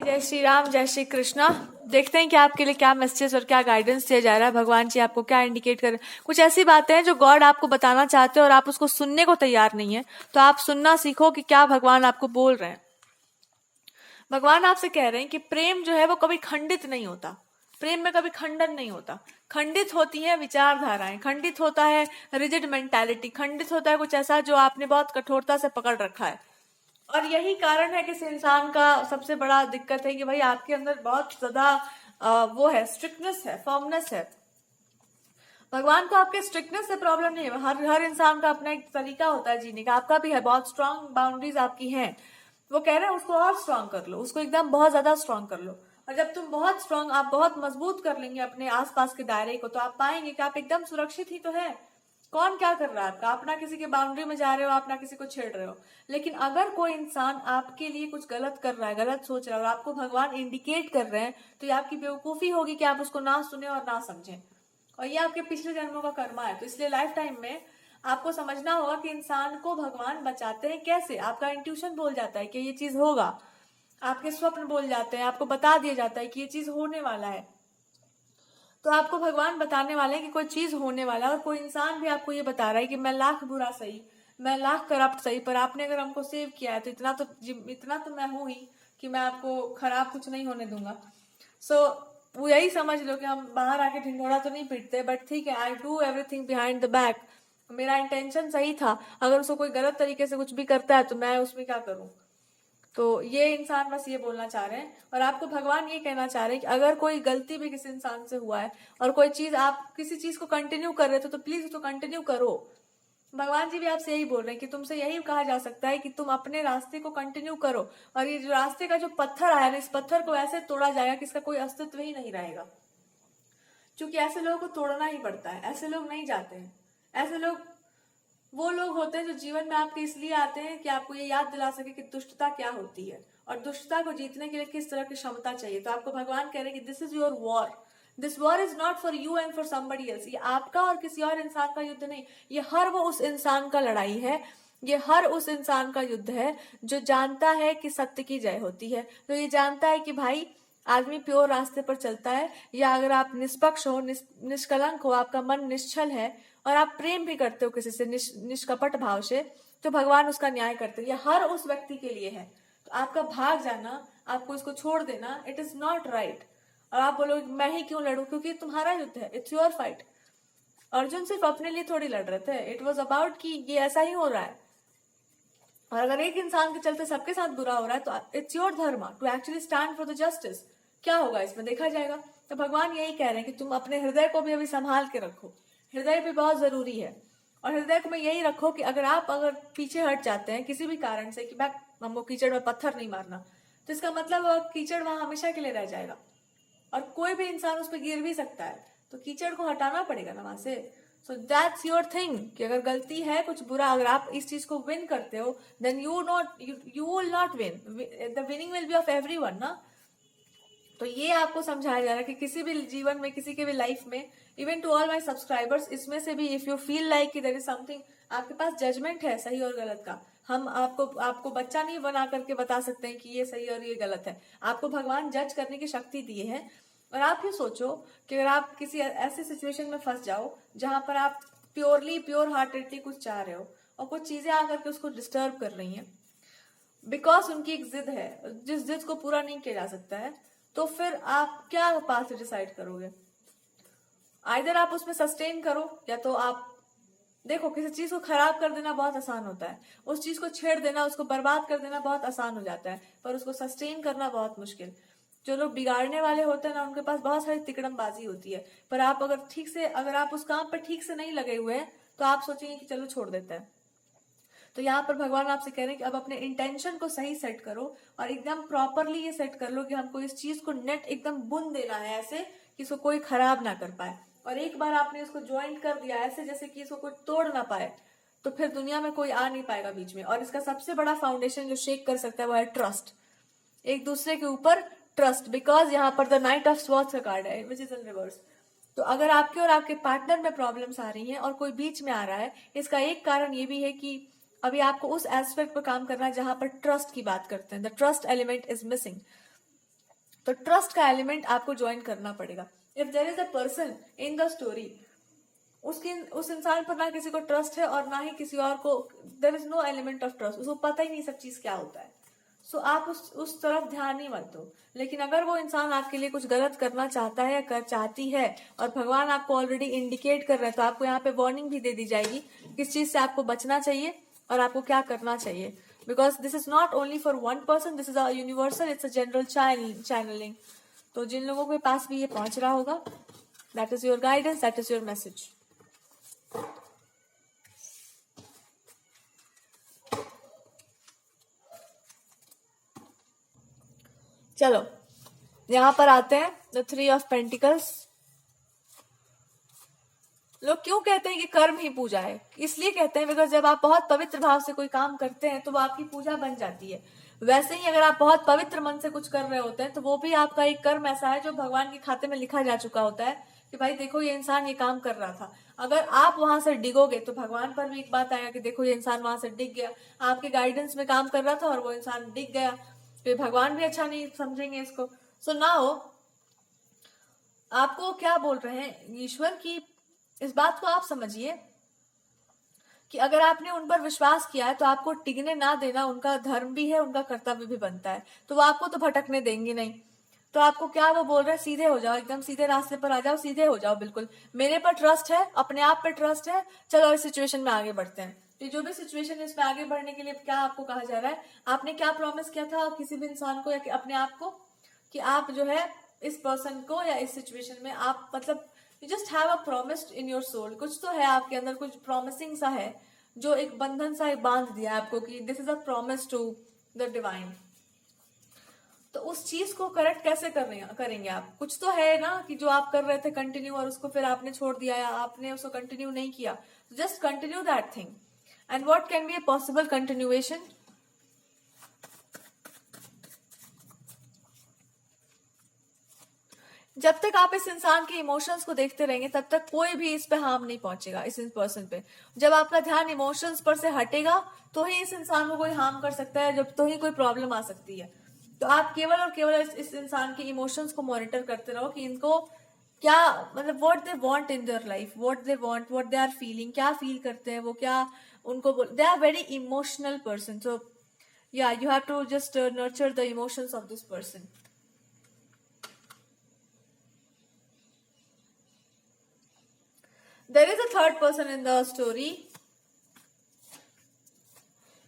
जय श्री राम, जय श्री कृष्णा। देखते हैं कि आपके लिए क्या मैसेजेस और क्या गाइडेंस दिया जा रहा है। भगवान जी आपको क्या इंडिकेट कर रहे हैं। कुछ ऐसी बातें हैं जो गॉड आपको बताना चाहते हैं और आप उसको सुनने को तैयार नहीं है, तो आप सुनना सीखो कि क्या भगवान आपको बोल रहे हैं। भगवान आपसे कह रहे हैं कि प्रेम जो है वो कभी खंडित नहीं होता। प्रेम में कभी खंडन नहीं होता। खंडित होती है विचारधाराएं, खंडित होता है रिजिड मेंटालिटी, खंडित होता है कुछ ऐसा जो आपने बहुत कठोरता से पकड़ रखा है। और यही कारण है कि इस इंसान का सबसे बड़ा दिक्कत है कि भाई आपके अंदर बहुत ज्यादा वो है, स्ट्रिक्टनेस है, फर्मनेस है। भगवान को आपके स्ट्रिक्टनेस से प्रॉब्लम नहीं है। हर इंसान का अपना एक तरीका होता है जीने का, आपका भी है। बहुत स्ट्रांग बाउंड्रीज आपकी हैं। वो कह रहे हैं उसको और स्ट्रांग कर लो, उसको एकदम बहुत ज्यादा स्ट्रांग कर लो। और जब तुम बहुत स्ट्रांग, आप बहुत मजबूत कर लेंगे अपने आसपास के दायरे को, तो आप पाएंगे कि आप एकदम सुरक्षित ही तो है। कौन क्या कर रहा है आपका, आप ना किसी के बाउंड्री में जा रहे हो, आप ना किसी को छेड़ रहे हो। लेकिन अगर कोई इंसान आपके लिए कुछ गलत कर रहा है, गलत सोच रहा है और आपको भगवान इंडिकेट कर रहे हैं, तो ये आपकी बेवकूफी होगी कि आप उसको ना सुने और ना समझें। और ये आपके पिछले जन्मों का कर्मा है। तो इसलिए लाइफ टाइम में आपको समझना होगा कि इंसान को भगवान बचाते हैं कैसे। आपका इंट्यूशन बोल जाता है कि ये चीज होगा, आपके स्वप्न बोल जाते हैं, आपको बता दिया जाता है कि ये चीज होने वाला है। तो आपको भगवान बताने वाले हैं कि कोई चीज होने वाला है। और कोई इंसान भी आपको ये बता रहा है कि मैं लाख बुरा सही, मैं लाख करप्ट सही, पर आपने अगर हमको सेव किया है तो इतना तो मैं हूं ही कि मैं आपको खराब कुछ नहीं होने दूंगा। सो वो यही समझ लो कि हम बाहर आके ढिंढोरा तो नहीं पीटते, बट ठीक है, I do everything behind the back. मेरा इंटेंशन सही था। अगर उसको कोई गलत तरीके से कुछ भी करता है तो मैं उसमें क्या करूं। तो ये इंसान बस ये बोलना चाह रहे हैं। और आपको भगवान ये कहना चाह रहे हैं कि अगर कोई गलती भी किसी इंसान से हुआ है और कोई चीज आप किसी चीज को कंटिन्यू कर रहे थे, तो प्लीज उसको कंटिन्यू करो। भगवान जी भी आपसे यही बोल रहे हैं कि तुमसे यही कहा जा सकता है कि तुम अपने रास्ते को कंटिन्यू करो। और ये जो रास्ते का जो पत्थर आया ना, इस पत्थर को ऐसे तोड़ा जाएगा कि इसका कोई अस्तित्व ही नहीं रहेगा। क्योंकि ऐसे लोगों को तोड़ना ही पड़ता है, ऐसे लोग नहीं जाते हैं। ऐसे लोग वो लोग होते हैं जो जीवन में आपके इसलिए आते हैं कि आपको ये याद दिला सके कि दुष्टता क्या होती है और दुष्टता को जीतने के लिए किस तरह की क्षमता चाहिए। तो आपको भगवान कह रहे हैं कि this is your war. This war is not for you and for somebody else. ये आपका और किसी और इंसान का युद्ध नहीं, ये हर वो उस इंसान का लड़ाई है। ये हर उस इंसान का युद्ध है जो जानता है कि सत्य की जय होती है, जो ये जानता है कि भाई आदमी प्योर रास्ते पर चलता है, या अगर आप निष्पक्ष हो, निष्कलंक हो, आपका मन निश्चल है और आप प्रेम भी करते हो किसी से निष्कपट भाव से, तो भगवान उसका न्याय करते हैं। यह हर उस व्यक्ति के लिए है। तो आपका भाग जाना, आपको इसको छोड़ देना, इट इज नॉट राइट। और आप बोलो मैं ही क्यों लड़ू, क्योंकि तुम्हारा युद्ध है, इट्स योर फाइट। अर्जुन सिर्फ अपने लिए थोड़ी लड़ रहे थे, इट वॉज अबाउट कि ये ऐसा ही हो रहा है। और अगर एक इंसान के चलते सबके साथ बुरा हो रहा है, तो it's your dharma to actually stand for the justice. क्या होगा इसमें देखा जाएगा। तो भगवान यही कह रहे हैं कि तुम अपने हृदय को भी अभी संभाल के रखो। हृदय भी बहुत जरूरी है। और हृदय को में यही रखो कि अगर पीछे हट जाते हैं किसी भी कारण से कि मैं हमको कीचड़ में पत्थर नहीं मारना, तो इसका मतलब कीचड़ वहां हमेशा के लिए रह जाएगा। और कोई भी इंसान उस पर गिर भी सकता है, तो कीचड़ को हटाना पड़ेगा ना वहां से। सो दैट्स योर थिंग कि अगर गलती है कुछ बुरा, अगर आप इस चीज को विन करते हो, then you will not win, the winning will be of everyone ना। तो ये आपको समझाया जा रहा है कि किसी भी जीवन में, किसी के भी लाइफ में, even to all my subscribers, इसमें से भी इफ यू फील लाइक कि देयर इज समथिंग, आपके पास जजमेंट है सही और गलत का, हम आपको बच्चा नहीं बना करके बता सकते हैं कि ये सही और ये गलत है। आपको भगवान जज करने की शक्ति दिए है। और आप ही सोचो कि अगर आप किसी ऐसे सिचुएशन में फंस जाओ जहां पर आप प्योर हार्टेडली कुछ चाह रहे हो और कुछ चीजें आकर के उसको डिस्टर्ब कर रही हैं, बिकॉज उनकी एक जिद है, जिस जिद को पूरा नहीं किया जा सकता है, तो फिर आप क्या पाथ डिसाइड करोगे। आइदर आप उसमें सस्टेन करो, या तो आप देखो, किसी चीज को खराब कर देना बहुत आसान होता है, उस चीज को छेड़ देना, उसको बर्बाद कर देना बहुत आसान हो जाता है, पर उसको सस्टेन करना बहुत मुश्किल। जो लोग बिगाड़ने वाले होते हैं ना, उनके पास बहुत सारी तिकड़मबाजी होती है, पर आप अगर आप उस काम पर ठीक से नहीं लगे हुए हैं, तो आप सोचेंगे कि चलो छोड़ देते हैं। तो यहाँ पर भगवान आपसे कह रहे हैं कि अब अपने इंटेंशन को सही सेट करो और एकदम प्रॉपरली ये सेट कर लो कि हमको इस चीज को नेट एकदम बुन देना है, ऐसे कि इसको कोई खराब ना कर पाए। और एक बार आपने इसको ज्वाइंट कर दिया ऐसे जैसे कि इसको कोई तोड़ ना पाए, तो फिर दुनिया में कोई आ नहीं पाएगा बीच में। और इसका सबसे बड़ा फाउंडेशन जो शेक कर सकता है वो है ट्रस्ट, एक दूसरे के ऊपर ट्रस्ट। बिकॉज यहाँ पर द नाइट ऑफ स्वॉर्ड्स का कार्ड है विच इज इन रिवर्स। तो अगर आपके और आपके पार्टनर में प्रॉब्लम्स आ रही हैं और कोई बीच में आ रहा है, इसका एक कारण ये भी है कि अभी आपको उस एस्पेक्ट पर काम करना है जहां पर ट्रस्ट की बात करते हैं। The trust element is missing. तो ट्रस्ट का एलिमेंट आपको ज्वाइन करना पड़ेगा. If there is a person in the story, उस इंसान पर ना किसी को ट्रस्ट है और ना ही किसी और को, there is no element of trust, उसको पता ही नहीं सब चीज क्या होता है. सो आप उस तरफ ध्यान ही मत दो. लेकिन अगर वो इंसान आपके लिए कुछ गलत करना चाहता है या चाहती है और भगवान आपको ऑलरेडी इंडिकेट कर रहे हैं, तो आपको यहाँ पे वार्निंग भी दे दी जाएगी किस चीज से आपको बचना चाहिए और आपको क्या करना चाहिए. Because this is not only for one person, this is a universal, it's a general channelling. तो जिन लोगों के पास भी ये पहुंच रहा होगा, that is your guidance, that is your message. चलो यहां पर आते हैं द 3 ऑफ पेंटिकल्स. लोग क्यों कहते हैं कि कर्म ही पूजा है? इसलिए कहते हैं बिकॉज जब आप बहुत पवित्र भाव से कोई काम करते हैं तो वो आपकी पूजा बन जाती है. वैसे ही अगर आप बहुत पवित्र मन से कुछ कर रहे होते हैं तो वो भी आपका एक कर्म ऐसा है जो भगवान के खाते में लिखा जा चुका होता है कि भाई देखो ये इंसान ये काम कर रहा था. अगर आप वहां से डिगोगे तो भगवान पर भी एक बात आएगा कि देखो ये इंसान वहां से डिग गया, आपके गाइडेंस में काम कर रहा था और वो इंसान डिग गया, तो भगवान भी अच्छा नहीं समझेंगे इसको. सो नाउ आपको क्या बोल रहे हैं ईश्वर की, इस बात को आप समझिए कि अगर आपने उन पर विश्वास किया है तो आपको टिकने ना देना उनका धर्म भी है, उनका कर्तव्य भी बनता है. तो वो आपको तो भटकने देंगे नहीं. तो आपको क्या वो बोल रहे हैं, सीधे हो जाओ, एकदम सीधे रास्ते पर आ जाओ, सीधे हो जाओ. बिल्कुल मेरे पर ट्रस्ट है, अपने आप पर ट्रस्ट है, चलो इस सिचुएशन में आगे बढ़ते हैं. तो जो भी सिचुएशन है इसमें आगे बढ़ने के लिए क्या आपको कहा जा रहा है, आपने क्या प्रॉमिस किया था किसी भी इंसान को या अपने आप को, कि आप जो है इस पर्सन को या इस सिचुएशन में आप मतलब you just have a promised in your soul. कुछ तो है आपके अंदर, कुछ प्रॉमिसिंग सा है जो एक बंधन सा एक बांध दिया है आपको कि this is a promise to the divine. तो उस चीज को करेक्ट कैसे करेंगे आप? कुछ तो है ना कि जो आप कर रहे थे कंटिन्यू और उसको फिर आपने छोड़ दिया या आपने उसको कंटिन्यू नहीं किया. Just continue that thing. And what can B a possible continuation? जब तक आप इस इंसान के इमोशंस को देखते रहेंगे तब तक कोई भी इस पे हार्म नहीं पहुंचेगा इस पर्सन पे. जब आपका ध्यान इमोशंस पर से हटेगा तो ही इस इंसान को कोई हार्म कर सकता है, जब तो ही कोई प्रॉब्लम आ सकती है. तो आप केवल और केवल इस इंसान के इमोशंस को मॉनिटर करते रहो कि इनको क्या मतलब what they want in their life, what they want, what they are feeling, क्या फील करते हैं वो, क्या उनको they are very emotional person. So yeah you have to just nurture the emotions of this person. There is a third person in the story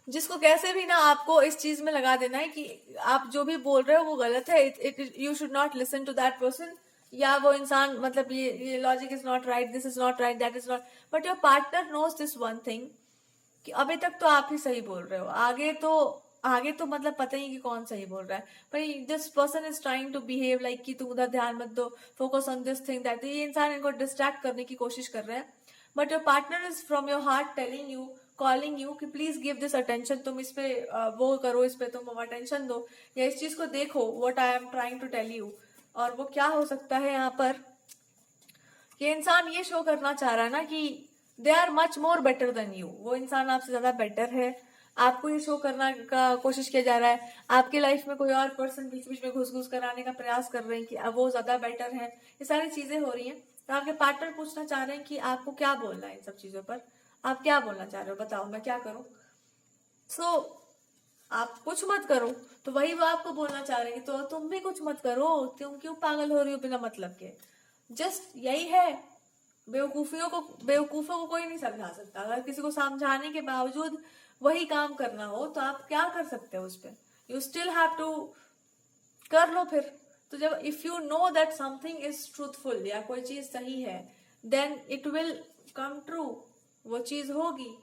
जिसको कैसे भी ना आपको इस चीज में लगा देना है कि आप जो भी बोल रहे हो वो गलत है. You should not listen to that person, या वो इंसान मतलब ये logic is not right, this is not right, that is not. But your partner knows this one thing कि अभी तक तो आप ही सही बोल रहे हो, आगे तो मतलब पता ही कि कौन सही बोल रहा है. पर this person is trying to behave like कि तुम उधर ध्यान मत दो, focus on this thing that. ये इंसान इनको डिस्ट्रैक्ट करने की कोशिश कर रहे हैं. But your partner is from your heart telling you, calling you कि प्लीज गिव दिस अटेंशन, तुम इस पे वो करो, इस पे तुम अटेंशन दो, या इस चीज को देखो, what I am trying to tell you. और वो क्या हो सकता है यहाँ पर, ये इंसान ये शो करना चाह रहा है ना कि they are much more better than you. वो इंसान आपसे ज्यादा बेटर है, आपको ये शो करना का कोशिश किया जा रहा है. आपकी लाइफ में कोई और पर्सन बीच बीच में घुस घुस कर आने का प्रयास कर रहे हैं कि अब वो ज्यादा बेटर है. ये सारी चीजें हो रही हैं. तो आपके पार्टनर पूछना चाह रहे हैं कि आपको क्या बोलना है इन सब चीजों पर, आप क्या बोलना चाह रहे हो, बताओ मैं क्या करूं. सो आप कुछ मत करो, तो वही वो आपको बोलना चाह रहे हैं तो तुम भी कुछ मत करो, तुम क्यों पागल हो रही हो बिना मतलब के. जस्ट यही है. बेवकूफों को कोई नहीं समझा सकता. अगर किसी को समझाने के बावजूद वही काम करना हो तो आप क्या कर सकते हो उस पर. यू स्टिल हैव टू कर लो फिर. तो जब if you know that something is truthful या कोई चीज सही है, then it will come true. वो चीज होगी,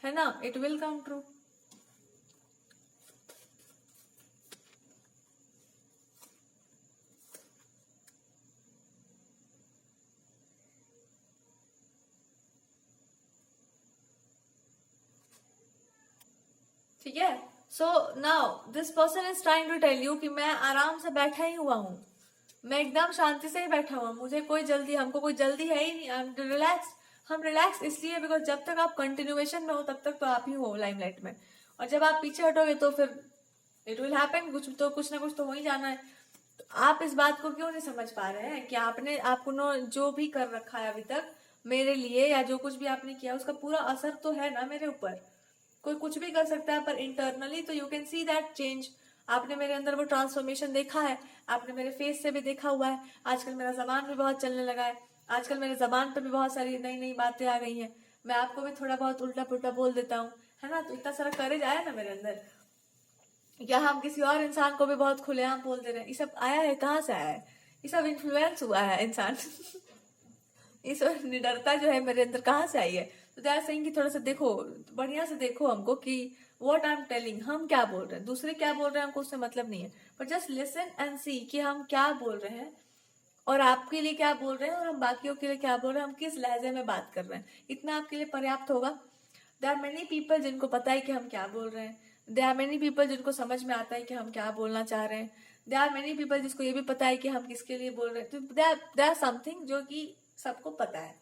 है ना, इट विल कम ट्रू. ठीक है. So now this person is trying to tell you कि मैं आराम से बैठा ही हुआ हूं, मैं एकदम शांति से ही बैठा हुआ, मुझे कोई जल्दी, हमको कोई जल्दी है ही नहीं. I am relax. हम रिलैक्स इसलिए बिकॉज जब तक आप कंटिन्यूएशन में हो तब तक तो आप ही हो लाइमलाइट में, और जब आप पीछे हटोगे तो फिर इट विल हैपन, कुछ ना कुछ तो हो ही जाना है. तो आप इस बात को क्यों नहीं समझ पा रहे हैं कि आपने आपको जो भी कर रखा है अभी तक मेरे लिए, या जो कुछ भी आपने किया उसका पूरा असर तो है ना मेरे ऊपर। कोई कुछ भी कर सकता है, पर इंटरनली तो you can see that change. आपने मेरे अंदर वो ट्रांसफॉर्मेशन देखा है, आपने मेरे फेस से भी देखा हुआ है। आजकल मेरा जबान भी बहुत चलने लगा है, आजकल मेरे जबान पे भी बहुत सारी नई नई बातें आ गई हैं। मैं आपको भी थोड़ा बहुत उल्टा पुल्टा बोल देता हूँ, है ना। तो इतना सारा करेज आया ना मेरे अंदर, या हम किसी और इंसान को भी बहुत खुलेआम बोल दे रहे हैं। ये सब आया है, कहाँ से आया है? ये सब इन्फ्लुएंस हुआ है इंसान इस निडरता जो है मेरे अंदर कहाँ से आई है? तो दे आर सेइंग कि थोड़ा सा देखो, बढ़िया से देखो हमको कि व्हाट आई एम टेलिंग, हम क्या बोल रहे हैं, दूसरे क्या बोल रहे हैं हमको उससे मतलब नहीं है, बट जस्ट लिसन एंड सी कि हम क्या बोल रहे हैं और आपके लिए क्या बोल रहे हैं और हम बाकियों के लिए क्या बोल रहे हैं, हम किस लहजे में बात कर रहे हैं। इतना आपके लिए पर्याप्त होगा। देर आर मेनी पीपल जिनको पता है कि हम क्या बोल रहे हैं। देर आर मेनी पीपल जिनको समझ में आता है कि हम क्या बोलना चाह रहे हैं। देर आर मेनी पीपल जिसको ये भी पता है कि हम किसके लिए बोल रहे हैं। तो देर आर समथिंग जो कि सबको पता है।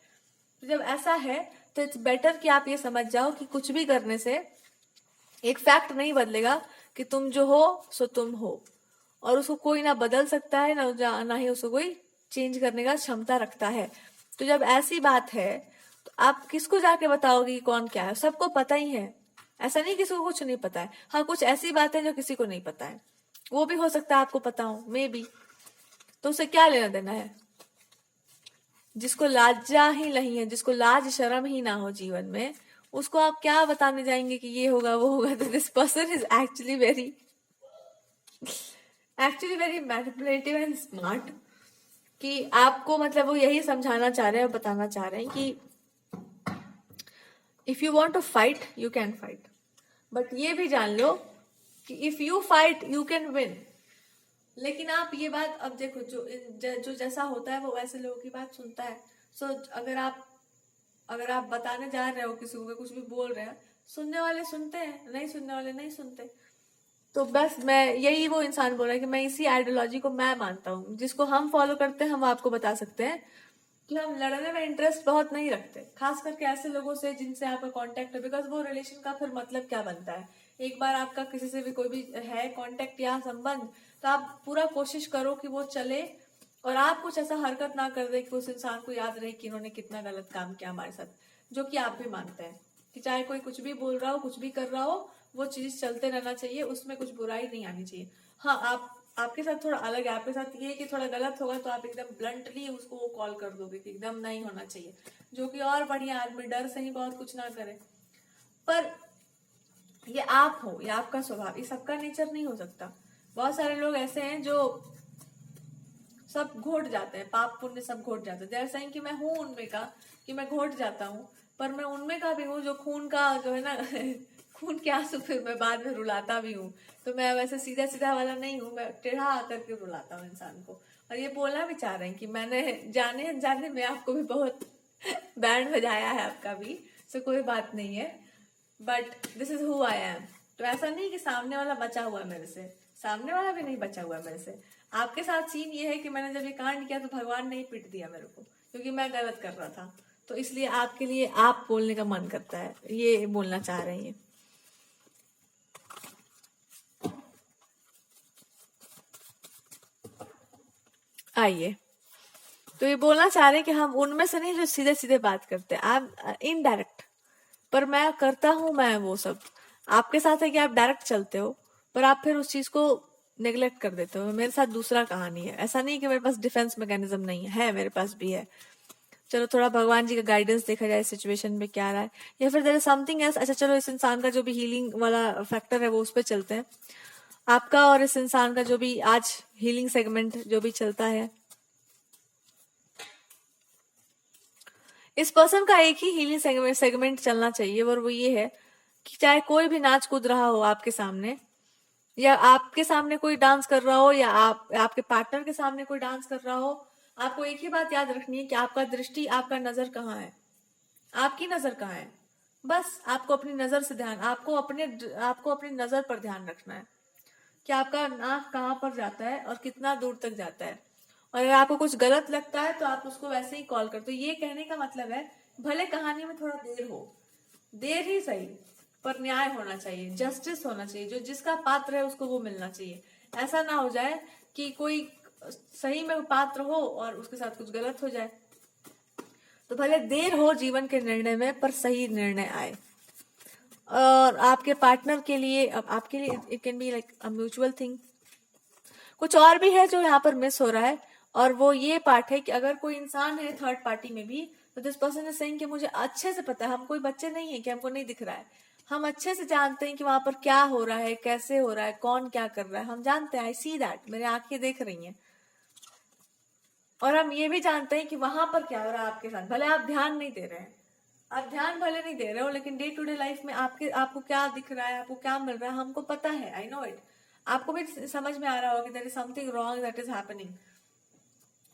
तो जब ऐसा है तो इट्स बेटर कि आप ये समझ जाओ कि कुछ भी करने से एक फैक्ट नहीं बदलेगा कि तुम जो हो सो तुम हो, और उसको कोई ना बदल सकता है ना ही उसको कोई चेंज करने का क्षमता रखता है। तो जब ऐसी बात है तो आप किसको जाके बताओगे कि कौन क्या है? सबको पता ही है। ऐसा नहीं किसी को कुछ नहीं पता है। हाँ, कुछ ऐसी बात है जो किसी को नहीं पता है, वो भी हो सकता है आपको पता हो, मे बी। तो उसे क्या लेना देना है? जिसको लाजा ही नहीं है, जिसको लाज शर्म ही ना हो जीवन में, उसको आप क्या बताने जाएंगे कि ये होगा वो होगा? तो this person is actually very manipulative and smart. कि आपको मतलब वो यही समझाना चाह रहे हैं और बताना चाह रहे हैं कि if you want to fight you can fight, but ये भी जान लो कि if you fight you can win. लेकिन आप ये बात अब देखो, जो जैसा होता है वो वैसे लोगों की बात सुनता है। सो अगर आप बताने जा रहे हो किसी को, कुछ भी बोल रहे हैं, सुनने वाले सुनते हैं, नहीं सुनने वाले नहीं सुनते। तो बस मैं यही वो इंसान बोल रहा है कि मैं इसी आइडियोलॉजी को मैं मानता हूँ, जिसको हम फॉलो करते हैं। हम आपको बता सकते हैं कि हम लड़ने में इंटरेस्ट बहुत नहीं रखते, खास करके ऐसे लोगों से जिनसे आपका कांटेक्ट है, बिकॉज वो रिलेशन का फिर मतलब क्या बनता है? एक बार आपका किसी से भी कोई भी है कांटेक्ट या संबंध, तो आप पूरा कोशिश करो कि वो चले और आप कुछ ऐसा हरकत ना कर दे कि उस इंसान को याद रहे कि इन्होंने कितना गलत काम किया हमारे साथ, जो कि आप भी मानते हैं कि चाहे कोई कुछ भी बोल रहा हो, कुछ भी कर रहा हो, वो चीज चलते रहना चाहिए, उसमें कुछ बुराई नहीं आनी चाहिए। हाँ, आपके साथ थोड़ा अलग है, आपके साथ ये है कि थोड़ा गलत होगा तो आप एकदम ब्लंटली उसको वो कॉल कर दोगे कि एकदम नहीं होना चाहिए, जो कि और बढ़िया, आदमी डर से ही बहुत कुछ ना करे। पर ये आप हो, ये आपका स्वभाव, ये सबका नेचर नहीं हो सकता। बहुत सारे लोग ऐसे हैं जो सब घोट जाते हैं, पाप पुण्य सब घोट जाते हैं। देयर सेइंग कि मैं हूं उनमें का, कि मैं घोट जाता हूँ, पर मैं उनमें का भी हूँ जो खून का जो है ना खून के आंसू फिर मैं बाद में रुलाता भी हूँ। तो मैं वैसे सीधा सीधा वाला नहीं हूँ, मैं टेढ़ा आकर के रुलाता हूँ इंसान को। और ये बोलना भी चाह रहे हैं कि मैंने जाने अनजाने में आपको भी बहुत बैंड बजाया है आपका भी, सो कोई बात नहीं है, but this is who I am. तो ऐसा नहीं कि सामने वाला बचा हुआ है मेरे से, सामने वाला भी नहीं बचा हुआ है मेरे से। आपके साथ सीन ये है कि मैंने जब ये कांड किया तो भगवान ने ही पीट दिया मेरे को, क्योंकि मैं गलत कर रहा था। तो इसलिए आपके लिए आप बोलने का मन करता है, ये बोलना चाह रहे हैं। आइए, तो ये बोलना चाह रहे हैं कि हम उनमें से नहीं जो सीधे सीधे बात करते हैं, आप इनडायरेक्ट। पर मैं करता हूं, मैं वो सब आपके साथ है कि आप डायरेक्ट चलते हो, पर आप फिर उस चीज को नेग्लेक्ट कर देते हो। मेरे साथ दूसरा कहानी है, ऐसा नहीं कि मेरे पास डिफेंस मैकेनिज्म नहीं है, मेरे पास भी है। चलो थोड़ा भगवान जी का गाइडेंस देखा जाए, सिचुएशन में क्या रहा है, या फिर देयर इज समथिंग एल्स। अच्छा चलो, इस इंसान का जो भी हीलिंग वाला फैक्टर है वो उस पर चलते हैं। आपका और इस इंसान का जो भी आज हीलिंग सेगमेंट जो भी चलता है, इस पर्सन का एक ही हीलिंग सेगमेंट चलना चाहिए, और वो ये है कि चाहे कोई भी नाच कूद रहा हो आपके सामने, या आपके सामने कोई डांस कर रहा हो, या आपके पार्टनर के सामने कोई डांस कर रहा हो, आपको एक ही बात याद रखनी है कि आपका दृष्टि, आपका नजर कहाँ है, आपकी नजर कहाँ है। बस आपको अपनी नजर से ध्यान, आपको अपनी नजर पर ध्यान रखना है कि आपका आंख कहाँ पर जाता है और कितना दूर तक जाता है। और अगर आपको कुछ गलत लगता है तो आप उसको वैसे ही कॉल कर। तो ये कहने का मतलब है, भले कहानी में थोड़ा देर हो, देर ही सही, पर न्याय होना चाहिए, जस्टिस होना चाहिए, जो जिसका पात्र है उसको वो मिलना चाहिए। ऐसा ना हो जाए कि कोई सही में पात्र हो और उसके साथ कुछ गलत हो जाए। तो भले देर हो जीवन के निर्णय में, पर सही निर्णय आए। और आपके पार्टनर के लिए, अब आपके लिए it can be like a mutual thing. कुछ और भी है जो यहाँ पर मिस हो रहा है, और वो ये पार्ट है कि अगर कोई इंसान है थर्ड पार्टी में भी, तो दिस पर्सन इज सेइंग कि मुझे अच्छे से पता है, हम कोई बच्चे नहीं है कि हमको नहीं दिख रहा है, हम अच्छे से जानते हैं कि वहां पर क्या हो रहा है, कैसे हो रहा है, कौन क्या कर रहा है, हम जानते हैं। आई सी दैट, मेरी आंखें देख रही हैं। और हम ये भी जानते हैं कि वहां पर क्या हो रहा है आपके साथ, भले आप ध्यान नहीं दे रहे हैं, आप ध्यान भले नहीं दे रहे हो, लेकिन डे टू डे लाइफ में आपको क्या दिख रहा है, आपको क्या मिल रहा है, हमको पता है। I know it. आपको भी समझ में आ रहा होगा कि there is something wrong that is happening.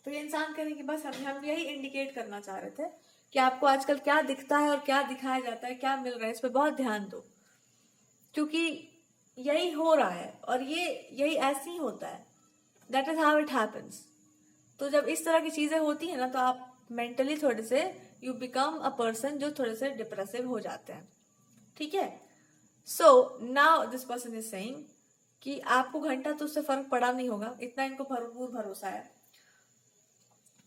तो ये इंसान कह रहे कि बस हम यही इंडिकेट करना चाह रहे थे कि आपको आजकल क्या दिखता है और क्या दिखाया जाता है, क्या मिल रहा है, इस पर बहुत ध्यान दो, क्योंकि यही हो रहा है और यही ऐसे ही होता है। That is how it happens. तो जब इस तरह की चीजें होती है ना, तो आप मेंटली थोड़े से यू बिकम अ पर्सन जो थोड़े से डिप्रेसिव हो जाते हैं। ठीक है। So now this person is saying कि आपको घंटा तो उससे फर्क पड़ा नहीं होगा, इतना इनको भरपूर भरोसा है।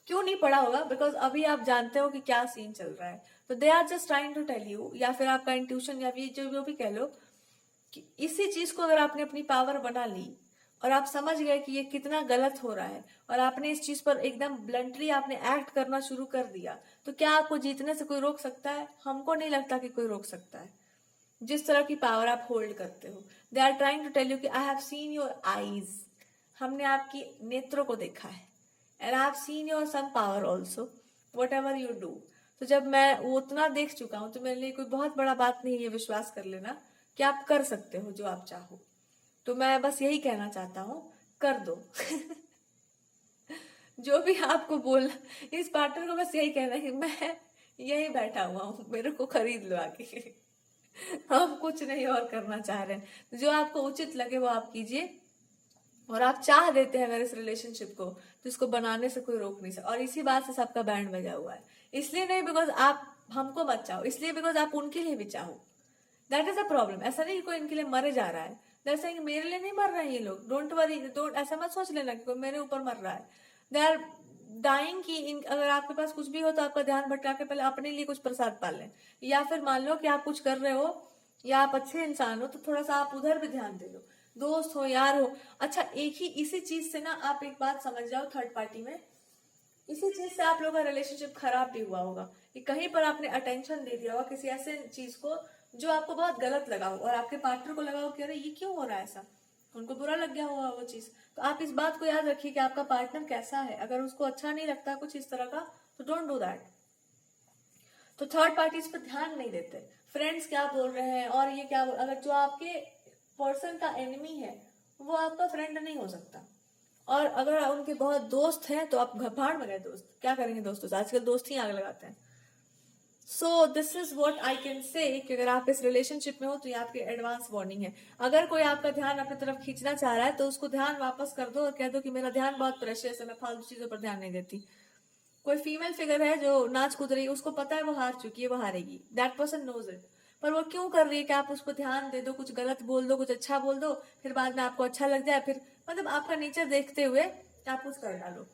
क्यों नहीं पड़ा होगा? बिकॉज अभी आप जानते हो कि क्या सीन चल रहा है। तो they are just trying to tell you, या फिर आपका इंट्यूशन, या फिर जो भी कह लो, कि इसी चीज को अगर आपने अपनी पावर बना ली और आप समझ गए कि ये कितना गलत हो रहा है, और आपने इस चीज पर एकदम ब्लंटली आपने एक्ट करना शुरू कर दिया, तो क्या आपको जीतने से कोई रोक सकता है? हमको नहीं लगता कि कोई रोक सकता है, जिस तरह की पावर आप होल्ड करते हो। They are trying to tell you कि I have seen your eyes, हमने आपकी नेत्रों को देखा है, and I have seen your some power also, whatever you do. तो जब मैं वो उतना देख चुका हूं, तो मेरे लिए कोई बहुत बड़ा बात नहीं है, ये विश्वास कर लेना कि आप कर सकते हो जो आप चाहो। तो मैं बस यही कहना चाहता हूँ, कर दो। जो भी आपको बोलना, इस पार्टनर को बस यही कहना है कि मैं यही बैठा हुआ हूँ, मेरे को खरीद लो आके। हम कुछ नहीं और करना चाह रहे हैं, जो आपको उचित लगे वो आप कीजिए। और आप चाह देते हैं अगर इस रिलेशनशिप को, तो इसको बनाने से कोई रोक नहीं सकता। और इसी बात से सबका बैंड बजा हुआ है। इसलिए नहीं बिकॉज आप हमको मत चाहो, इसलिए बिकॉज आप उनके लिए भी चाहो। That is a problem. ऐसा नहीं कि कोई इनके लिए मरे जा रहा है, जैसे मेरे लिए नहीं मर रहे हैं ये लोग, डोंट वरी, डोंट ऐसा मत सोच लेना कि कोई मेरे ऊपर मर रहा है। दे आर डाइंग की अगर आपके पास कुछ भी हो तो आपका ध्यान भटका के पहले अपने लिए कुछ प्रसाद पाल लें, या फिर मान लो कि आप कुछ कर रहे हो या आप अच्छे इंसान हो, तो थोड़ा सा आप उधर भी ध्यान दे लो, दोस्त हो, यार हो। अच्छा, एक ही इसी चीज से ना आप एक बात समझ जाओ, थर्ड पार्टी में इसी चीज से आप लोगों का रिलेशनशिप खराब भी हुआ होगा, कि कहीं पर आपने अटेंशन दे दिया होगा किसी ऐसे चीज को जो आपको बहुत गलत लगा हो, और आपके पार्टनर को लगा हो कि अरे ये क्यों हो रहा है ऐसा, उनको बुरा लग गया होगा वो चीज। तो आप इस बात को याद रखिए कि आपका पार्टनर कैसा है, अगर उसको अच्छा नहीं लगता कुछ इस तरह का, तो डोंट डू दैट। तो थर्ड पार्टीज पर ध्यान नहीं देते, फ्रेंड्स क्या बोल रहे हैं और ये क्या अगर जो आपके पर्सन का एनिमी है वो आपका फ्रेंड नहीं हो सकता। और अगर उनके बहुत दोस्त हैं तो आप भाड़ में गए, दोस्त क्या करेंगे दोस्तों से, आजकल दोस्त ही आग लगाते हैं। सो this is what I can say, कि अगर आप इस रिलेशनशिप में हो तो ये आपकी एडवांस वार्निंग है। अगर कोई आपका ध्यान अपनी तरफ खींचना चाह रहा है तो उसको ध्यान वापस कर दो और कह दो कि मेरा ध्यान बहुत प्रेशियस है, मैं फालतू चीजों पर ध्यान नहीं देती। कोई फीमेल फिगर है जो नाच कूद रही है, उसको पता है वो हार चुकी है, वो हारेगी, दैट पर्सन नोज इट, पर वो क्यों कर रही है कि आप उस पर ध्यान दे दो, कुछ गलत बोल दो, कुछ अच्छा बोल दो, फिर बाद में आपको अच्छा लग जाए, फिर मतलब आपका नेचर देखते हुए आप कुछ कर डालो।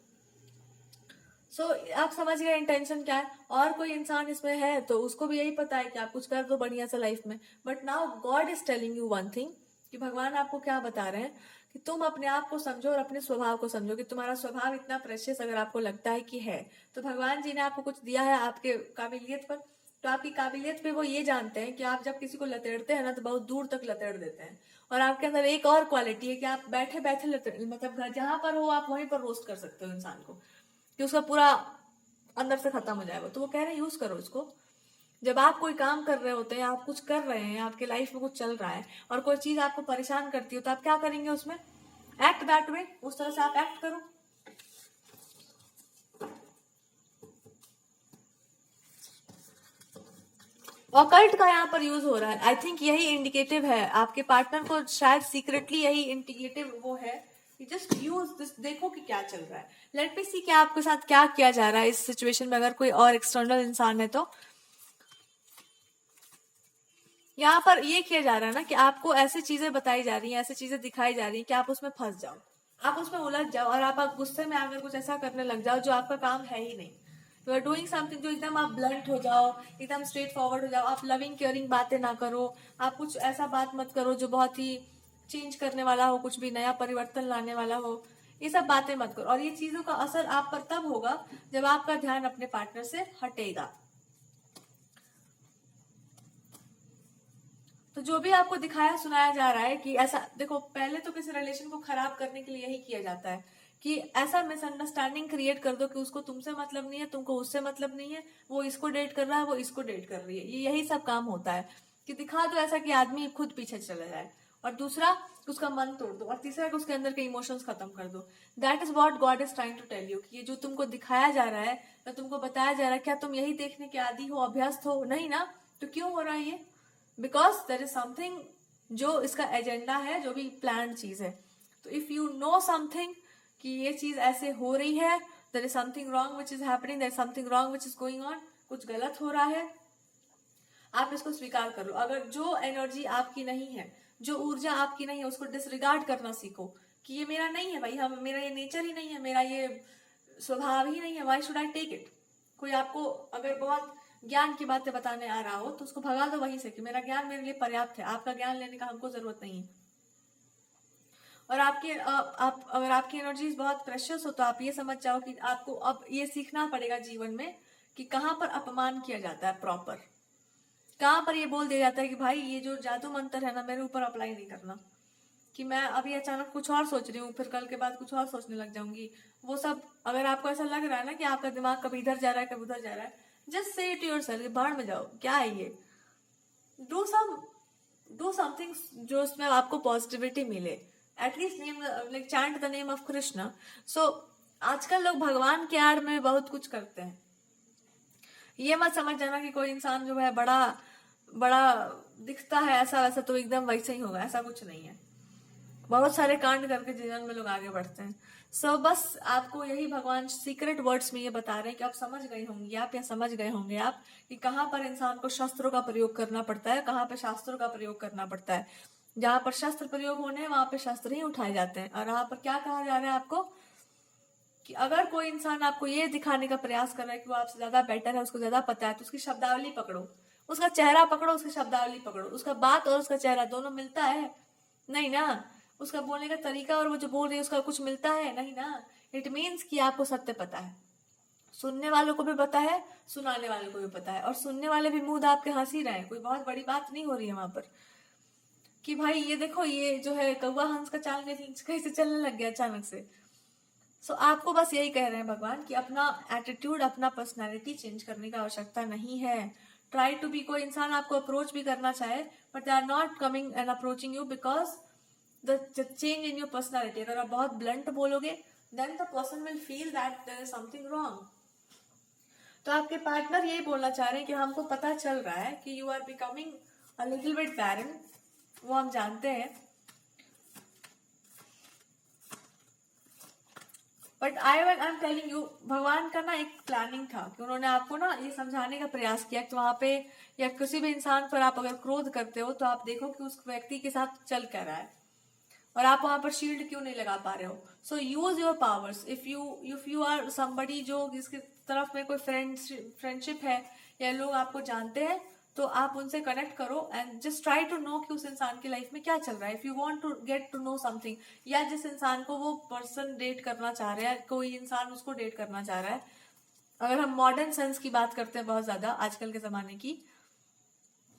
सो आप समझ गए इंटेंशन क्या है। और कोई इंसान इसमें है तो उसको भी यही पता है कि आप कुछ कर दो बढ़िया सा लाइफ में। But now God is telling you one thing, कि भगवान आपको क्या बता रहे हैं, कि तुम अपने आप को समझो और अपने स्वभाव को समझो, कि तुम्हारा स्वभाव इतना प्रेशियस अगर आपको लगता है कि है, तो भगवान जी ने आपको कुछ दिया है आपके काबिलियत पर। तो आपकी काबिलियत पे वो ये जानते हैं कि आप जब किसी को लतेड़ते हैं ना, तो बहुत दूर तक लतेड़ देते हैं। और आपके अंदर एक और क्वालिटी है कि आप बैठे बैठे मतलब जहां पर हो आप वहीं पर रोस्ट कर सकते हो इंसान को, कि उसका पूरा अंदर से खत्म हो जाएगा। तो वो कह रहे हैं यूज करो इसको। जब आप कोई काम कर रहे होते हैं, आप कुछ कर रहे हैं, आपके लाइफ में कुछ चल रहा है और कोई चीज आपको परेशान करती हो, तो आप क्या करेंगे उसमें, एक्ट दैट वे, उस तरह से आप एक्ट करो। ऑकल्ट का यहाँ पर यूज हो रहा है, आई थिंक यही इंडिकेटिव है, आपके पार्टनर को शायद सीक्रेटली यही इंडिकेटिव वो है कि जस्ट यूज दिस, देखो कि क्या चल रहा है, लेट मी सी कि आपके साथ क्या किया जा रहा है इस सिचुएशन में, अगर कोई और एक्सटर्नल इंसान है तो। यहाँ पर ये किया जा रहा है ना कि आपको ऐसी चीजें बताई जा रही हैं, ऐसी चीजें दिखाई जा रही हैं कि आप उसमें फंस जाओ। आप उसमें उलझ जाओ और आप गुस्से में आकर कुछ ऐसा करने लग जाओ जो आपका काम है ही नहीं। यू आर डूइंग समथिंग जो एकदम आप ब्लंट हो जाओ, एकदम स्ट्रेट फॉरवर्ड हो जाओ, आप लविंग केयरिंग बातें ना करो, आप कुछ ऐसा बात मत करो जो बहुत ही चेंज करने वाला हो, कुछ भी नया परिवर्तन लाने वाला हो, ये सब बातें मत करो। और ये चीजों का असर आप पर तब होगा जब आपका ध्यान अपने पार्टनर से हटेगा। तो जो भी आपको दिखाया सुनाया जा रहा है कि ऐसा देखो, पहले तो किसी रिलेशन को खराब करने के लिए यही किया जाता है कि ऐसा मिसअंडरस्टैंडिंग क्रिएट कर दो कि उसको तुमसे मतलब नहीं है, तुमको उससे मतलब नहीं है, वो इसको डेट कर रहा है, वो इसको डेट कर रही है। ये यही सब काम होता है कि दिखा दो ऐसा कि आदमी खुद पीछे चला जाए, और दूसरा उसका मन तोड़ दो, और तीसरा उसके अंदर के इमोशंस खत्म कर दो। That is what God is trying to tell you कि ये जो तुमको दिखाया जा रहा है या तुमको बताया जा रहा है, क्या तुम यही देखने के आदी हो, अभ्यस्त हो? नहीं ना। तो क्यों हो रहा है ये? बिकॉज देर इज समथिंग जो इसका एजेंडा है, जो भी प्लान चीज है। तो इफ यू नो समथिंग कि ये चीज ऐसे हो रही है, there is something wrong which is happening, there is something wrong which is going on, कुछ गलत हो रहा है, आप इसको स्वीकार कर लो। अगर जो एनर्जी आपकी नहीं है, जो ऊर्जा आपकी नहीं है, उसको डिसरिगार्ड करना सीखो कि ये मेरा नहीं है भाई, हम मेरा ये नेचर ही नहीं है, मेरा ये स्वभाव ही नहीं है, why should I take it. कोई आपको अगर बहुत ज्ञान की बातें बताने आ रहा हो तो उसको भगा दो वहीं से कि मेरा ज्ञान मेरे लिए पर्याप्त है, आपका ज्ञान लेने का हमको जरूरत नहीं है। और आप अगर आपकी एनर्जीज बहुत प्रेशियस हो तो आप ये समझ जाओ कि आपको अब ये सीखना पड़ेगा जीवन में कि कहाँ पर अपमान किया जाता है प्रॉपर, कहाँ पर ये बोल दिया जाता है कि भाई ये जो जादू मंत्र है ना, मेरे ऊपर अप्लाई नहीं करना, कि मैं अभी अचानक कुछ और सोच रही हूँ, फिर कल के बाद कुछ और सोचने लग जाऊंगी। वो सब अगर आपको ऐसा लग रहा है ना कि आपका दिमाग कभी इधर जा रहा है कभी उधर जा रहा है, जस्ट से टू योरसेल्फ, बाहर में जाओ, क्या है ये, डू समथिंग जो उसमें आपको पॉजिटिविटी मिले। At least name like chant the name of Krishna. So आजकल लोग भगवान के आड़ में बहुत कुछ करते हैं। ये मत समझ जाना कि कोई इंसान जो है बड़ा बड़ा दिखता है ऐसा वैसा तो एकदम वैसे ही होगा, ऐसा कुछ नहीं है। बहुत सारे कांड करके जीवन में लोग आगे बढ़ते हैं। सो बस आपको यही भगवान सीक्रेट वर्ड्स में ये बता रहे हैं कि आप समझ गए होंगे आप, या समझ गए होंगे आप कि कहाँ पर इंसान को शस्त्रों का प्रयोग करना पड़ता है, कहाँ पर शास्त्रों का प्रयोग करना पड़ता है। जहां पर शस्त्र प्रयोग होने हैं वहां पर शस्त्र ही उठाए जाते हैं। और वहां पर क्या कहा जा रहा है आपको कि अगर कोई इंसान आपको ये दिखाने का प्रयास कर रहा है कि वो आपसे ज्यादा बेटर है, उसको ज्यादा पता है, तो उसकी शब्दावली पकड़ो, उसका चेहरा पकड़ो, उसकी शब्दावली पकड़ो। उसका बात और उसका चेहरा दोनों मिलता है? नहीं ना। उसका बोलने का तरीका और वो जो बोल रही है उसका कुछ मिलता है? नहीं ना। इट मीन्स कि आपको सत्य पता है, सुनने वालों को भी पता है, सुनाने वालों को भी पता है, और सुनने वाले भी मुंह आपके हंस ही रहे हैं। कोई बहुत बड़ी बात नहीं हो रही है वहां पर कि भाई ये देखो ये जो है कौवा हंस का चाल कैसे चलने लग गया अचानक से। सो आपको बस यही कह रहे हैं भगवान कि अपना एटीट्यूड, अपना पर्सनैलिटी चेंज करने की आवश्यकता नहीं है। ट्राई टू बी, कोई इंसान आपको अप्रोच भी करना चाहे but they are not coming and approaching you because the change in your personality. अगर आप बहुत ब्लंट बोलोगे then the person will feel that there is something wrong. तो आपके पार्टनर यही बोलना चाह रहे हैं कि हमको पता चल रहा है कि you are becoming a little bit barren, वो हम जानते हैं, but I am telling you, भगवान का ना एक प्लानिंग था कि उन्होंने आपको ना ये समझाने का प्रयास किया कि वहां पे या किसी भी इंसान पर आप अगर क्रोध करते हो तो आप देखो कि उस व्यक्ति के साथ चल क्या रहा है, और आप वहां पर शील्ड क्यों नहीं लगा पा रहे हो। So use your powers. If you are somebody जो जिसकी तरफ में कोई फ्रेंडशिप है या लोग आपको जानते हैं, तो आप उनसे कनेक्ट करो and just try to know कि उस इंसान की लाइफ में क्या चल रहा है। If you want to get to know something, या जिस इंसान को वो पर्सन डेट करना चाह रहा है, कोई इंसान उसको डेट करना चाह रहा है, अगर हम मॉडर्न सेंस की बात करते हैं बहुत ज्यादा आजकल के जमाने की,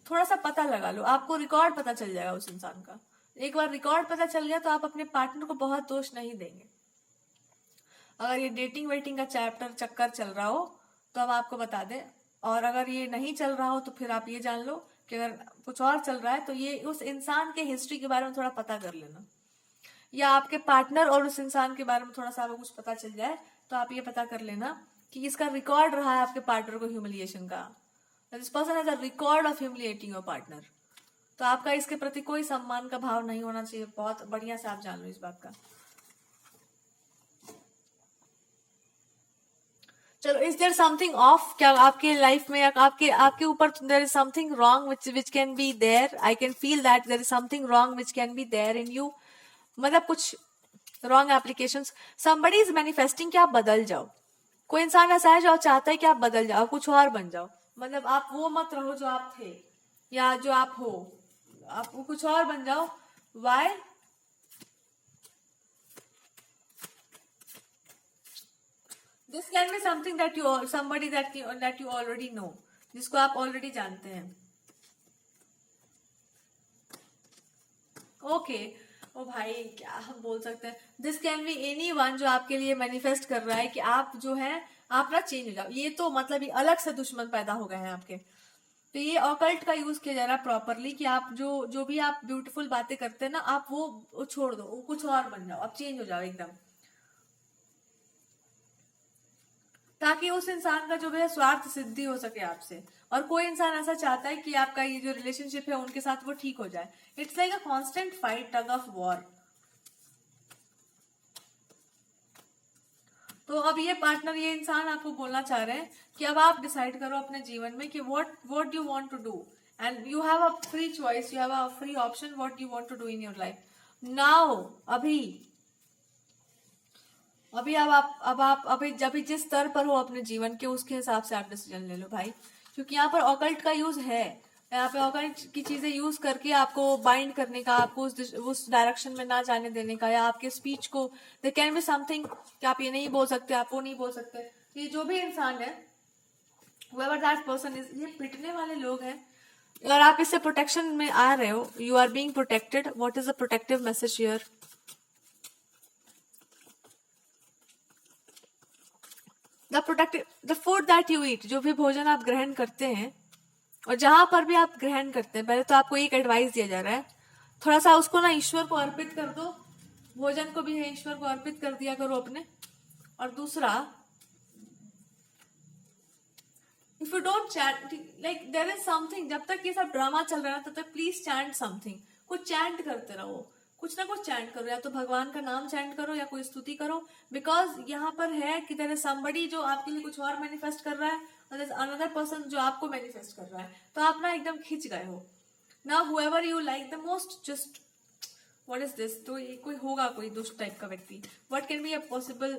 थोड़ा सा पता लगा लो, आपको रिकॉर्ड पता चल जाएगा उस इंसान का। एक बार रिकॉर्ड पता चल गया तो आप अपने पार्टनर को बहुत दोष नहीं देंगे। अगर ये डेटिंग वेटिंग का चैप्टर चक्कर चल रहा हो तो हम आपको बता दें, और अगर ये नहीं चल रहा हो तो फिर आप ये जान लो कि अगर कुछ और चल रहा है तो ये उस इंसान के हिस्ट्री के बारे में थोड़ा पता कर लेना, या आपके पार्टनर और उस इंसान के बारे में थोड़ा सा आपको कुछ पता चल जाए तो आप ये पता कर लेना कि इसका रिकॉर्ड रहा है आपके पार्टनर को ह्यूमिलिएशन का। This person has a record of humiliating your partner. तो आपका इसके प्रति कोई सम्मान का भाव नहीं होना चाहिए। बहुत बढ़िया से आप जान लो इस बात का। चलो, इज देयर समथिंग ऑफ, क्या आपके लाइफ में या आपके आपके ऊपर there is something wrong which can be there? I can feel that there is something wrong which can be there in you. मतलब कुछ wrong application. Somebody is manifesting कि आप बदल जाओ. कोई इंसान ऐसा है जो चाहता है कि आप बदल जाओ, कुछ और बन जाओ. मतलब आप वो मत रहो जो आप थे या जो आप हो, आप वो कुछ और बन जाओ. Why? This can be something that you somebody that you already know, जिसको आप ऑलरेडी जानते हैं. ओके. ओ भाई क्या हम बोल सकते हैं. This can be any one जो आपके लिए मैनिफेस्ट कर रहा है कि आप जो है आप ना चेंज हो जाओ. ये तो मतलब ये अलग से दुश्मन पैदा हो गए हैं आपके. तो ये ऑकल्ट का यूज किया जा रहा है प्रॉपरली कि आप जो भी आप ब्यूटीफुल बातें करते हैं ना, आप वो छोड़ दो, वो कुछ और बन जाओ, आप चेंज हो जाओ एकदम, ताकि उस इंसान का जो है स्वार्थ सिद्धि हो सके आपसे. और कोई इंसान ऐसा चाहता है कि आपका ये जो रिलेशनशिप है उनके साथ वो ठीक हो जाए. It's like a constant fight, tug of war. तो अब ये पार्टनर, ये इंसान आपको बोलना चाह रहे हैं कि अब आप डिसाइड करो अपने जीवन में कि what you want to do, and you have a free choice, you have a free option what you want to do in your life now. अभी अभी अब आप अभी जब जिस स्तर पर हो अपने जीवन के, उसके हिसाब से आप डिसीजन ले लो भाई. क्योंकि यहाँ पर ऑकल्ट का यूज है, यहाँ पे ऑकल्ट की चीजें यूज करके आपको बाइंड करने का, आपको उस डायरेक्शन में ना जाने देने का, या आपके स्पीच को देयर कैन बी समथिंग कि आप ये नहीं बोल सकते, आप वो नहीं बोल सकते. ये जो भी इंसान है, whoever that person is, ये पिटने वाले लोग हैं. और आप इससे प्रोटेक्शन में आ रहे हो, you are being protected. What is the protective message here? The food that you eat, जो भी भोजन आप ग्रहण करते हैं और जहां पर भी आप ग्रहण करते हैं, पहले तो आपको एक एडवाइस दिया जा रहा है, थोड़ा सा उसको ना ईश्वर को अर्पित कर दो. भोजन को भी है ईश्वर को अर्पित कर दिया करो अपने. और दूसरा, if you don't chant, like there is something, जब तक ये सब ड्रामा चल रहा है तब तक प्लीज चैंट समथिंग. कुछ चैंट करते रहो, कुछ ना कुछ चैंट करो, या तो भगवान का नाम चैंट करो या कोई स्तुति करो. बिकॉज यहाँ पर है कि देयर इज समबडी जो आपके लिए कुछ और मैनिफेस्ट कर रहा है, और देयर इज अनदर पर्सन जो आपको मैनिफेस्ट कर रहा है. तो आप ना एकदम खिंच गए हो ना. Whoever you like the most, just what is this. तो ये कोई होगा कोई दुष्ट टाइप का व्यक्ति. What can be a possible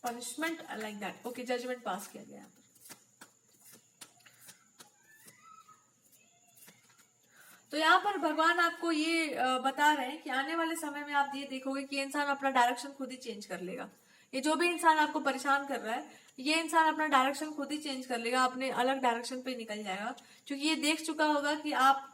punishment like that? Okay, judgment pass किया गया. तो यहाँ पर भगवान आपको ये बता रहे हैं कि आने वाले समय में आप ये देखोगे कि इंसान अपना डायरेक्शन खुद ही चेंज कर लेगा. ये जो भी इंसान आपको परेशान कर रहा है, ये इंसान अपना डायरेक्शन खुद ही चेंज कर लेगा, अपने अलग डायरेक्शन पे निकल जाएगा. क्योंकि ये देख चुका होगा कि आप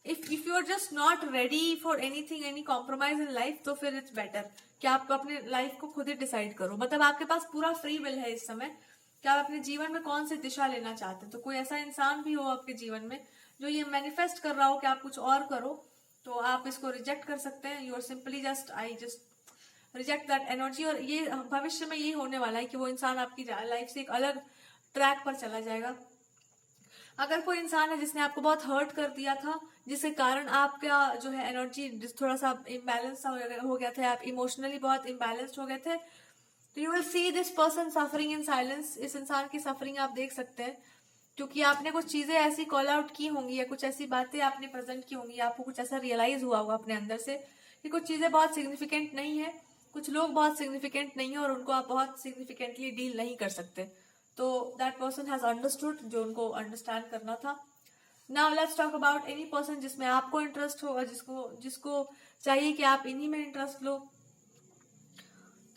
if you are just not ready for anything, any compromise in life, तो फिर इट्स बेटर कि आप अपने लाइफ को खुद ही डिसाइड करो. मतलब आपके पास पूरा फ्री विल है इस समय कि आप अपने जीवन में कौन सी दिशा लेना चाहते हैं. तो कोई ऐसा इंसान भी हो आपके जीवन में जो ये मैनिफेस्ट कर रहा हो कि आप कुछ और करो, तो आप इसको रिजेक्ट कर सकते हैं. You are simply just reject that energy. और ये भविष्य में ये होने वाला है कि वो इंसान आपकी लाइफ से एक अलग ट्रैक पर चला जाएगा. अगर कोई इंसान है जिसने आपको बहुत हर्ट कर दिया था, जिसके कारण आपका जो है एनर्जी थोड़ा सा इम्बैलेंस हो गया था, आप इमोशनली बहुत इम्बैलेंस्ड हो गए थे, तो you will see this person suffering in silence. इस इंसान की सफरिंग आप देख सकते हैं, क्योंकि आपने कुछ चीजें ऐसी कॉल आउट की होंगी, या कुछ ऐसी बातें आपने प्रेजेंट की होंगी, आपको कुछ ऐसा रियलाइज हुआ होगा अपने अंदर से कि कुछ चीजें बहुत सिग्निफिकेंट नहीं है, कुछ लोग बहुत सिग्निफिकेंट नहीं है, और उनको आप बहुत सिग्निफिकेंटली डील नहीं कर सकते. तो दैट पर्सन हैज अंडरस्टूड जो उनको अंडरस्टैंड करना था. Now let's talk about any person जिसमें आपको इंटरेस्ट होगा, जिसको चाहिए कि आप इन्हीं में इंटरेस्ट लो.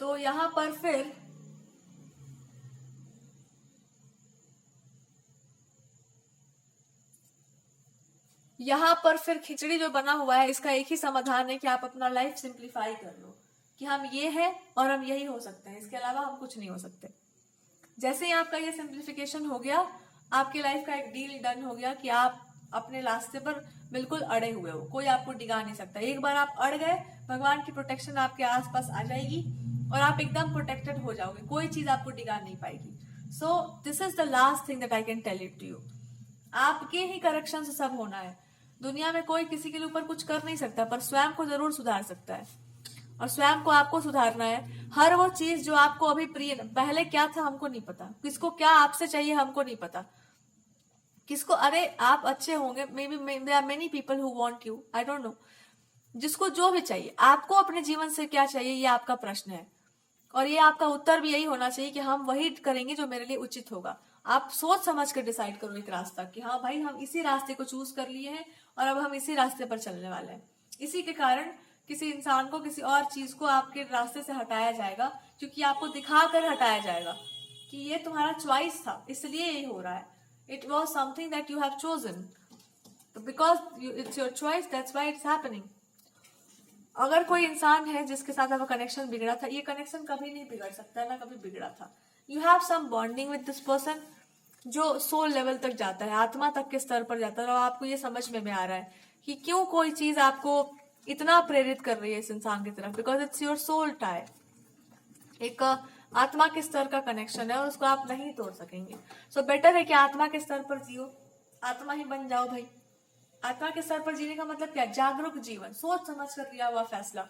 तो यहाँ पर फिर खिचड़ी जो बना हुआ है, इसका एक ही समाधान है कि आप अपना लाइफ सिंप्लीफाई कर लो कि हम ये हैं और हम यही हो सकते हैं, इसके अलावा हम कुछ नहीं हो सकते. जैसे ही आपका ये सिंप्लीफिकेशन हो गया, आपकी लाइफ का एक डील डन हो गया कि आप अपने रास्ते पर बिल्कुल अड़े हुए हो, कोई आपको डिगा नहीं सकता. एक बार आप अड़ गए, भगवान की प्रोटेक्शन आपके आसपास आ जाएगी और आप एकदम प्रोटेक्टेड हो जाओगे, कोई चीज आपको डिगा नहीं पाएगी. So this is the last thing that I can tell it to you. आपके ही करेक्शन से सब होना है. दुनिया में कोई किसी के ऊपर कुछ कर नहीं सकता, पर स्वयं को जरूर सुधार सकता है, और स्वयं को आपको सुधारना है. हर वो चीज जो आपको अभी प्रिय, पहले क्या था हमको नहीं पता, किसको क्या आपसे चाहिए हमको नहीं पता, किसको, अरे आप अच्छे होंगे, maybe there are many people who want you, I don't know, जिसको जो भी चाहिए, आपको अपने जीवन से क्या चाहिए ये आपका प्रश्न है, और ये आपका उत्तर भी यही होना चाहिए कि हम वही करेंगे जो मेरे लिए उचित होगा। आप सोच समझ कर डिसाइड करो एक रास्ता कि हाँ भाई हम इसी रास्ते को चूज कर लिए हैं और अब हम इसी रास्ते पर चलने वाले हैं। इसी के कारण किसी इंसान को, किसी और चीज को आपके रास्ते से हटाया जाएगा, क्योंकि आपको दिखा कर हटाया जाएगा कि ये तुम्हारा चॉइस था, इसलिए ये हो रहा है। It was something that you have chosen, because it's your choice, that's why it's happening. अगर कोई इंसान है जिसके साथ आपका कनेक्शन बिगड़ा था, ये कनेक्शन कभी नहीं बिगड़ सकता, ना कभी बिगड़ा था। You have some bonding with this person जो सोल लेवल तक जाता है, आत्मा तक के स्तर पर जाता है, और आपको ये समझ में आ रहा है कि क्यों कोई चीज आपको इतना प्रेरित कर रही है इस इंसान की तरफ, because it's your soul tie. एक आत्मा के स्तर का कनेक्शन है और उसको आप नहीं तोड़ सकेंगे। सो बेटर है कि आत्मा के स्तर पर जियो, आत्मा ही बन जाओ भाई। आत्मा के स्तर पर जीने का मतलब क्या? जागरूक जीवन, सोच समझ कर लिया हुआ फैसला,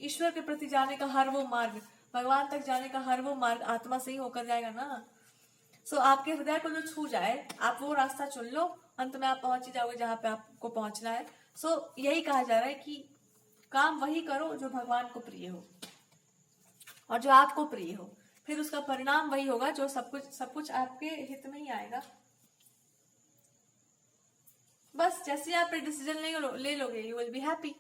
ईश्वर के प्रति जाने का हर वो मार्ग, भगवान तक जाने का हर वो मार्ग आत्मा से ही होकर जाएगा ना। सो आपके हृदय को जो छू जाए, आप वो रास्ता चुन लो, अंत में आप पहुंच ही जाओगे जहां पे आपको पहुंचना है। सो यही कहा जा रहा है कि काम वही करो जो भगवान को प्रिय हो और जो आपको प्रिय हो, फिर उसका परिणाम वही होगा जो सब कुछ आपके हित में ही आएगा। बस जैसे आप डिसीजन ले लोगे, यू विल बी हैप्पी।